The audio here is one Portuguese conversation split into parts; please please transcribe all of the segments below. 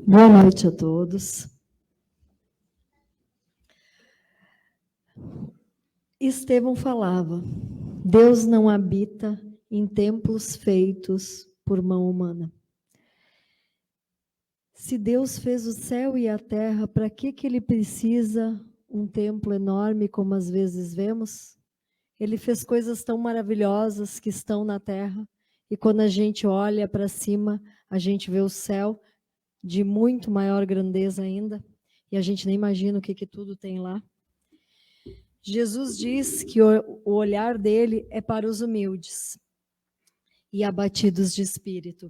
Boa noite a todos. Estevão falava: Deus não habita em templos feitos por mão humana. Se Deus fez o céu e a terra, para que ele precisa um templo enorme como às vezes vemos? Ele fez coisas tão maravilhosas que estão na terra, e quando a gente olha para cima, a gente vê o céu de muito maior grandeza ainda, e a gente nem imagina o que tudo tem lá. Jesus diz que o olhar dele é para os humildes e abatidos de espírito,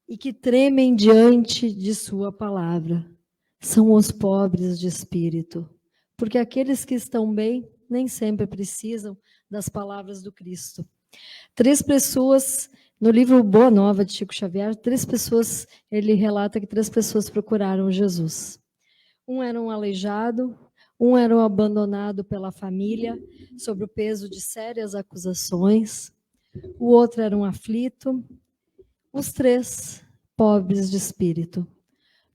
e que tremem diante de sua palavra. São os pobres de espírito, porque aqueles que estão bem nem sempre precisam das palavras do Cristo. 3 pessoas, no livro Boa Nova de Chico Xavier, 3 pessoas, ele relata que 3 pessoas procuraram Jesus. Um era um aleijado, um era um abandonado pela família, sob o peso de sérias acusações, o outro era um aflito, os 3 pobres de espírito.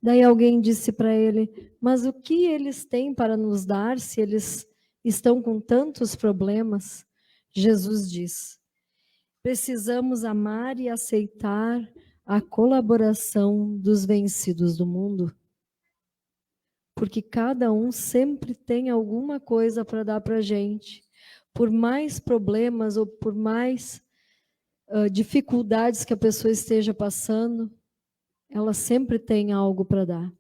Daí alguém disse para ele: mas o que eles têm para nos dar se eles estão com tantos problemas? Jesus diz: precisamos amar e aceitar a colaboração dos vencidos do mundo, porque cada um sempre tem alguma coisa para dar para a gente. Por mais problemas ou por mais dificuldades que a pessoa esteja passando, ela sempre tem algo para dar.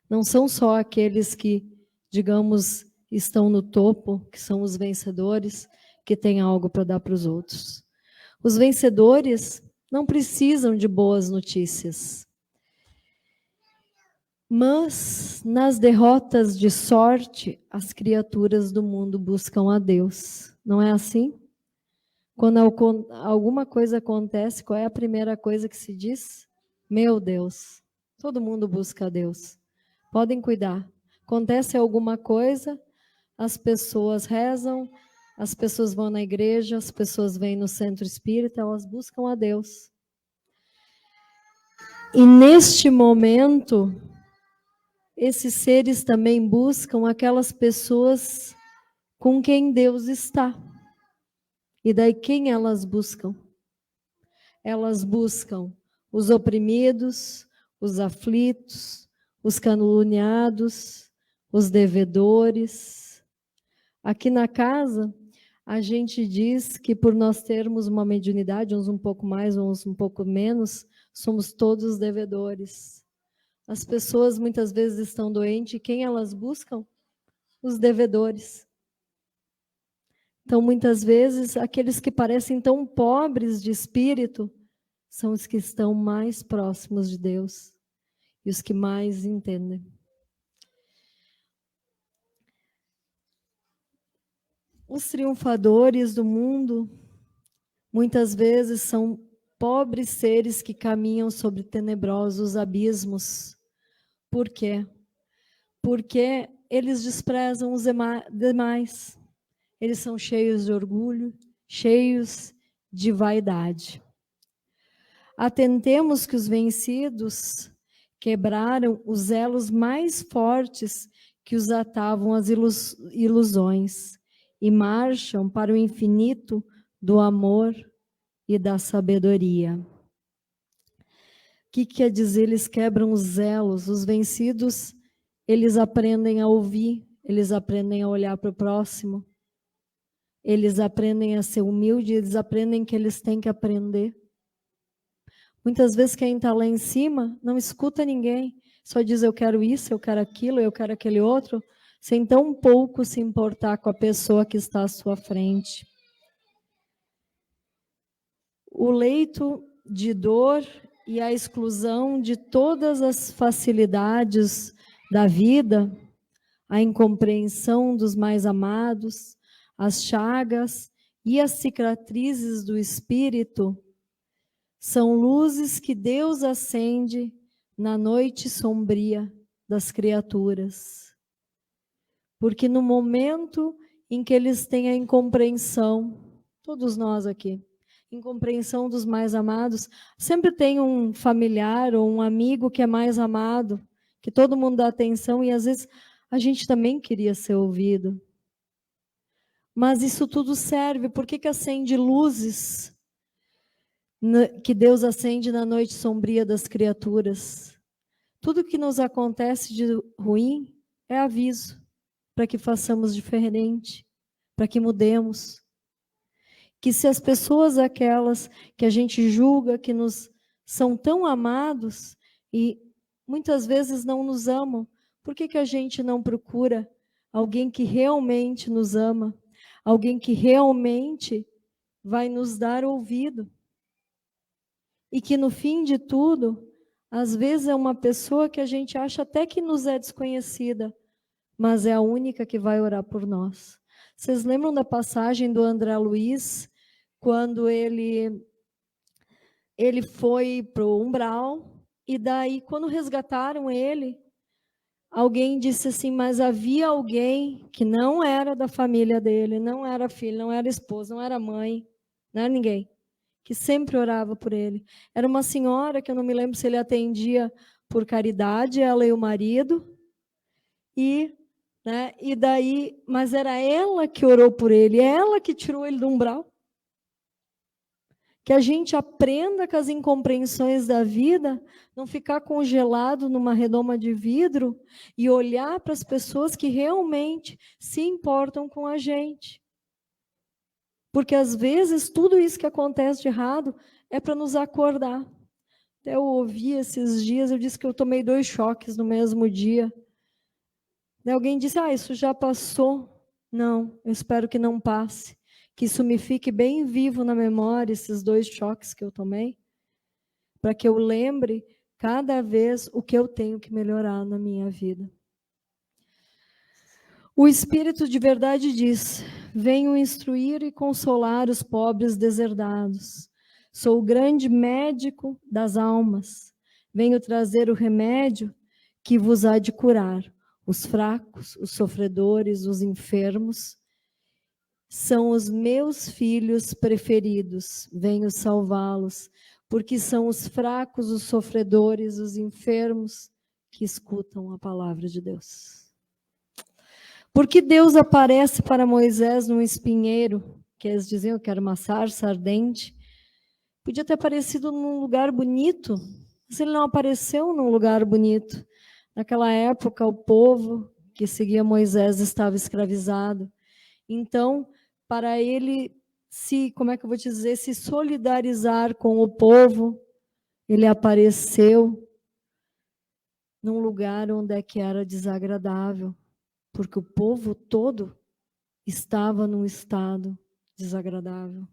Não são só aqueles que, digamos, estão no topo, que são os vencedores, que têm algo para dar para os outros. Os vencedores não precisam de boas notícias. Mas, nas derrotas de sorte, as criaturas do mundo buscam a Deus. Não é assim? Quando alguma coisa acontece, qual é a primeira coisa que se diz? Meu Deus. Todo mundo busca a Deus. Podem cuidar. Acontece alguma coisa, as pessoas rezam, as pessoas vão na igreja, as pessoas vêm no centro espírita, elas buscam a Deus. E neste momento, esses seres também buscam aquelas pessoas com quem Deus está. E daí quem elas buscam? Elas buscam os oprimidos, os aflitos, os caluniados, os devedores. Aqui na casa, a gente diz que por nós termos uma mediunidade, uns um pouco mais, uns um pouco menos, somos todos devedores. As pessoas muitas vezes estão doentes e quem elas buscam? Os devedores. Então, muitas vezes, aqueles que parecem tão pobres de espírito são os que estão mais próximos de Deus e os que mais entendem. Os triunfadores do mundo, muitas vezes, são pobres seres que caminham sobre tenebrosos abismos. Por quê? Porque eles desprezam os demais. Eles são cheios de orgulho, cheios de vaidade. Atentemos que os vencidos quebraram os elos mais fortes que os atavam às ilusões e marcham para o infinito do amor e da sabedoria. O que quer dizer? Eles quebram os elos. Os vencidos, eles aprendem a ouvir, eles aprendem a olhar para o próximo, eles aprendem a ser humilde, eles aprendem que eles têm que aprender. Muitas vezes quem está lá em cima não escuta ninguém, só diz eu quero isso, eu quero aquilo, eu quero aquele outro, sem tão pouco se importar com a pessoa que está à sua frente. O leito de dor e a exclusão de todas as facilidades da vida, a incompreensão dos mais amados, as chagas e as cicatrizes do espírito, são luzes que Deus acende na noite sombria das criaturas. Porque no momento em que eles têm a incompreensão, todos nós aqui, incompreensão dos mais amados. Sempre tem um familiar ou um amigo que é mais amado, que todo mundo dá atenção, e às vezes a gente também queria ser ouvido. Mas isso tudo serve, por que acende luzes que Deus acende na noite sombria das criaturas? Tudo que nos acontece de ruim é aviso para que façamos diferente, para que mudemos. Que se as pessoas aquelas que a gente julga que nos são tão amados e muitas vezes não nos amam, por que a gente não procura alguém que realmente nos ama, alguém que realmente vai nos dar ouvido? E que no fim de tudo, às vezes é uma pessoa que a gente acha até que nos é desconhecida, mas é a única que vai orar por nós. Vocês lembram da passagem do André Luiz, quando ele foi para o umbral, e daí, quando resgataram ele, alguém disse assim, mas havia alguém que não era da família dele, não era filho, não era esposa, não era mãe, não era ninguém, que sempre orava por ele. Era uma senhora, que eu não me lembro se ele atendia por caridade, ela e o marido, e daí, mas era ela que orou por ele, ela que tirou ele do umbral. Que a gente aprenda com as incompreensões da vida, não ficar congelado numa redoma de vidro e olhar para as pessoas que realmente se importam com a gente. Porque às vezes tudo isso que acontece de errado é para nos acordar. Até eu ouvi esses dias, eu disse que eu tomei 2 choques no mesmo dia. Daí alguém disse, isso já passou. Não, eu espero que não passe. Que isso me fique bem vivo na memória, esses 2 choques que eu tomei, para que eu lembre cada vez o que eu tenho que melhorar na minha vida. O Espírito de verdade diz, venho instruir e consolar os pobres deserdados. Sou o grande médico das almas. Venho trazer o remédio que vos há de curar. Os fracos, os sofredores, os enfermos, são os meus filhos preferidos, venho salvá-los, porque são os fracos, os sofredores, os enfermos que escutam a palavra de Deus. Porque Deus aparece para Moisés num espinheiro, que eles diziam que era uma sarça ardente, podia ter aparecido num lugar bonito, mas ele não apareceu num lugar bonito. Naquela época, o povo que seguia Moisés estava escravizado. Então, para ele se solidarizar com o povo, ele apareceu num lugar onde é que era desagradável, porque o povo todo estava num estado desagradável.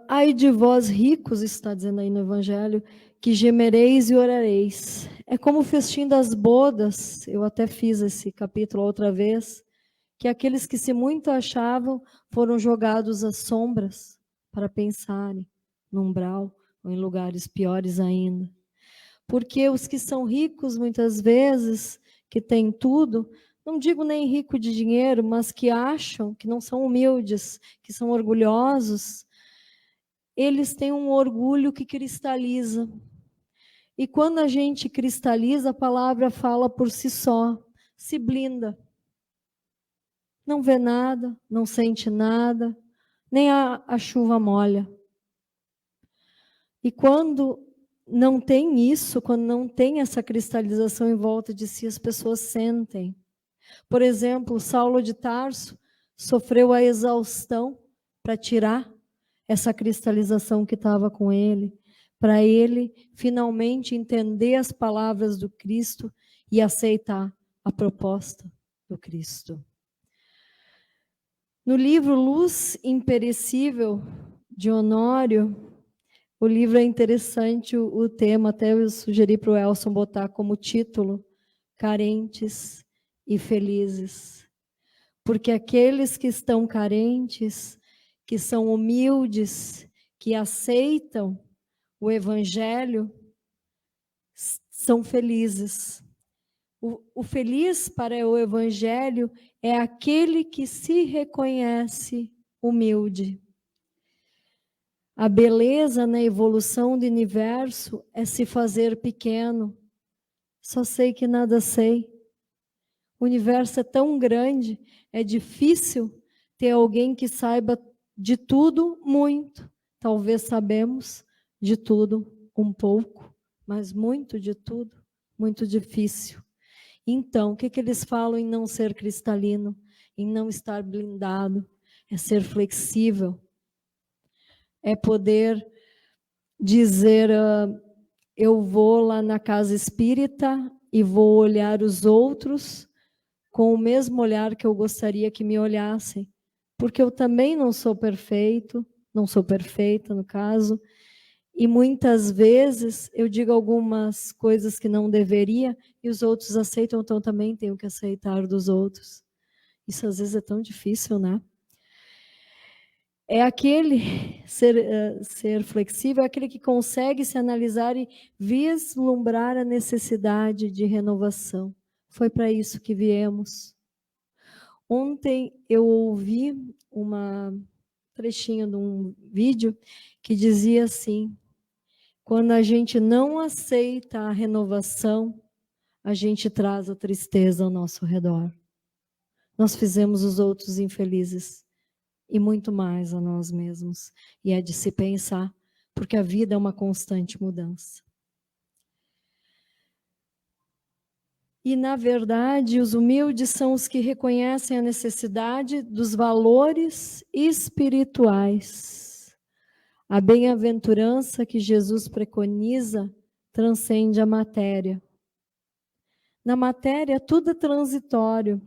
Ai de vós ricos, está dizendo aí no Evangelho, que gemereis e orareis. É como o festim das bodas, eu até fiz esse capítulo outra vez, que aqueles que se muito achavam foram jogados às sombras para pensarem no umbral ou em lugares piores ainda. Porque os que são ricos, muitas vezes, que têm tudo, não digo nem rico de dinheiro, mas que acham que não são humildes, que são orgulhosos, eles têm um orgulho que cristaliza. E quando a gente cristaliza, a palavra fala por si só, se blinda. Não vê nada, não sente nada, nem a chuva molha. E quando não tem isso, quando não tem essa cristalização em volta de si, as pessoas sentem. Por exemplo, Saulo de Tarso sofreu a exaustão para tirar essa cristalização que estava com ele, para ele finalmente entender as palavras do Cristo e aceitar a proposta do Cristo. No livro Luz Imperecível, de Honório, o livro é interessante, o tema, até eu sugeri para o Elson botar como título, Carentes e Felizes. Porque aqueles que estão carentes, que são humildes, que aceitam o Evangelho, são felizes. O feliz para o Evangelho é aquele que se reconhece humilde. A beleza na evolução do universo é se fazer pequeno. Só sei que nada sei. O universo é tão grande, é difícil ter alguém que saiba de tudo muito. Talvez sabemos de tudo um pouco, mas muito de tudo, muito difícil. Então, o que eles falam em não ser cristalino, em não estar blindado? É ser flexível, é poder dizer, eu vou lá na casa espírita e vou olhar os outros com o mesmo olhar que eu gostaria que me olhassem, porque eu também não sou perfeito, não sou perfeita no caso, e muitas vezes eu digo algumas coisas que não deveria e os outros aceitam, então também tenho que aceitar dos outros. Isso às vezes é tão difícil, né? É aquele ser flexível, é aquele que consegue se analisar e vislumbrar a necessidade de renovação. Foi para isso que viemos. Ontem eu ouvi uma trechinho de um vídeo que dizia assim: quando a gente não aceita a renovação, a gente traz a tristeza ao nosso redor. Nós fizemos os outros infelizes e muito mais a nós mesmos. E é de se pensar, porque a vida é uma constante mudança. E, na verdade, os humildes são os que reconhecem a necessidade dos valores espirituais. A bem-aventurança que Jesus preconiza transcende a matéria. Na matéria, tudo é transitório.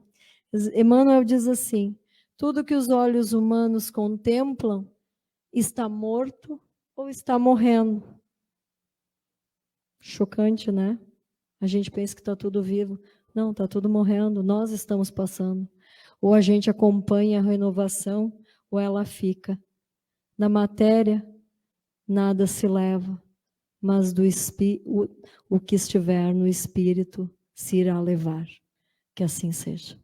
Emmanuel diz assim: tudo que os olhos humanos contemplam está morto ou está morrendo. Chocante, né? A gente pensa que está tudo vivo. Não, está tudo morrendo. Nós estamos passando. Ou a gente acompanha a renovação, ou ela fica. Na matéria, nada se leva, mas o que estiver no espírito se irá levar. Que assim seja.